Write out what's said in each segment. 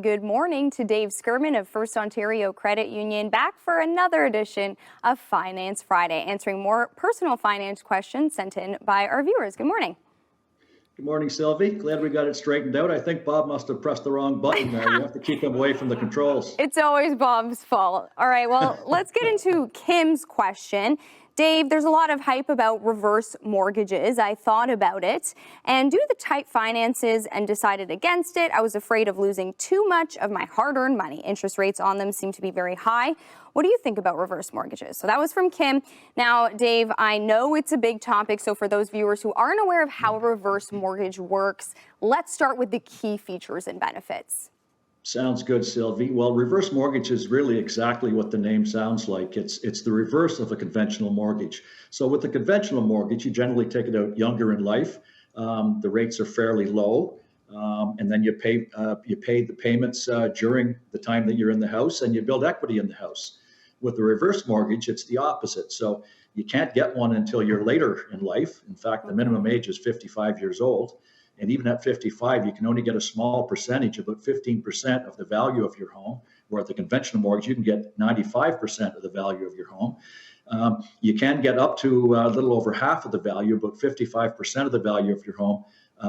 Good morning to Dave Skirman of First Ontario Credit Union, back for another edition of Finance Friday, answering more personal finance questions sent in by our viewers. Good morning. Good morning, Sylvie. Glad we got it straightened out. I think Bob must have pressed the wrong button there. You have to keep him away from the controls. It's always Bob's fault. All right, well, let's get into Kim's question. Dave, there's a lot of hype about reverse mortgages. I thought about it, and due to the tight finances and decided against it. I was afraid of losing too much of my hard-earned money. Interest rates on them seem to be very high. What do you think about reverse mortgages? So that was from Kim. Now, Dave, I know it's a big topic, so for those viewers who aren't aware of how a reverse mortgage works, let's start with the key features and benefits. Sounds good, Sylvie. Well, reverse mortgage is really exactly what the name sounds like. It's the reverse of a conventional mortgage. So with a conventional mortgage, you generally take it out younger in life. The rates are fairly low, and then you pay the payments during the time that you're in the house, and you build equity in the house. With the reverse mortgage, it's the opposite. So you can't get one until you're later in life. In fact, the minimum age is 55 years old. And even at 55, you can only get a small percentage, about 15% of the value of your home, where at the conventional mortgage, you can get 95% of the value of your home. You can get up to a little over half of the value, about 55% of the value of your home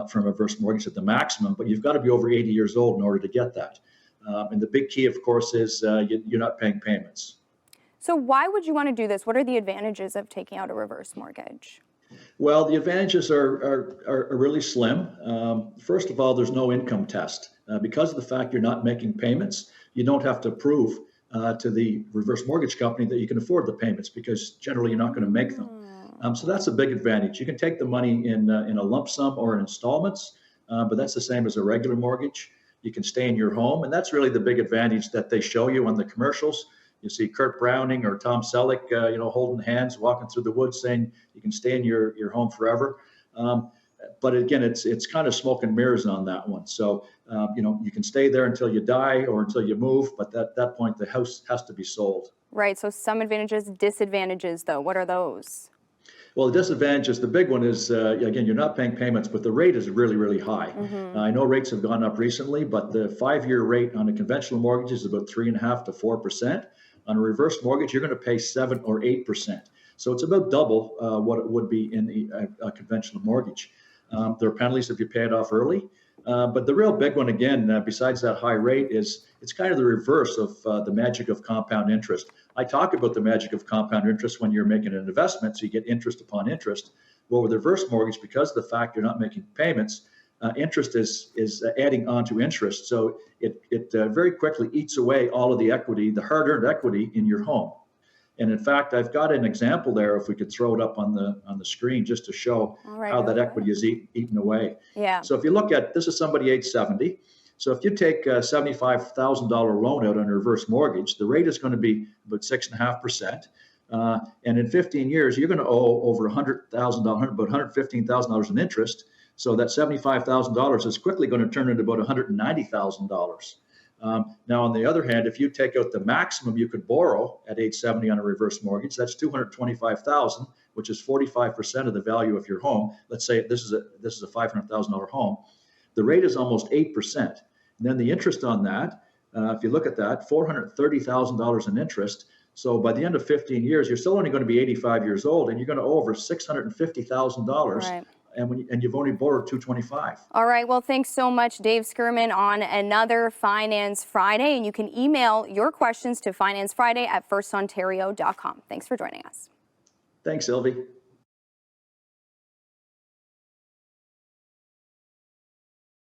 from a reverse mortgage at the maximum, but you've got to be over 80 years old in order to get that. And the big key, of course, is you're not paying payments. So why would you want to do this? What are the advantages of taking out a reverse mortgage? Well, the advantages are really slim. First of all, there's no income test. Because of the fact you're not making payments, you don't have to prove to the reverse mortgage company that you can afford the payments, because generally you're not going to make them. So that's a big advantage. You can take the money in a lump sum or in installments, but that's the same as a regular mortgage. You can stay in your home, and that's really the big advantage that they show you on the commercials. You see Kurt Browning or Tom Selleck, holding hands, walking through the woods, saying you can stay in your home forever. But again, it's kind of smoke and mirrors on that one. So, you can stay there until you die or until you move, but at that point, the house has to be sold. Right. So some advantages, disadvantages, though. What are those? Well, the disadvantage, the big one is, again, you're not paying payments, but the rate is really, really high. I know rates have gone up recently, but the 5-year rate on a conventional mortgage is about 3.5% to 4%. On a reverse mortgage, you're going to pay 7 or 8%. So it's about double what it would be in a conventional mortgage. There are penalties if you pay it off early. But the real big one, again, besides that high rate, is it's kind of the reverse of the magic of compound interest. I talk about the magic of compound interest when you're making an investment, so you get interest upon interest. Well, with a reverse mortgage, because of the fact you're not making payments, interest is adding on to interest. So it very quickly eats away all of the equity, the hard-earned equity in your home. And in fact, I've got an example there, if we could throw it up on the screen, just to show how that equity is eaten away. Yeah. So if you look at, this is somebody age 70. So if you take a $75,000 loan out on a reverse mortgage, the rate is going to be about 6.5%. And in 15 years, you're going to owe over $100,000, about $115,000 in interest. So that $75,000 is quickly going to turn into about $190,000. Now, on the other hand, if you take out the maximum you could borrow at age 70 on a reverse mortgage, that's $225,000, which is 45% of the value of your home. Let's say this is a $500,000 home. The rate is almost 8%. And then the interest on that, if you look at that, $430,000 in interest. So by the end of 15 years, you're still only going to be 85 years old, and you're going to owe over $650,000. Right. And you've only borrowed $225,000. All right. Well, thanks so much, Dave Skirman, on another Finance Friday. And you can email your questions to financefriday@firstontario.com. Thanks for joining us. Thanks, Sylvie.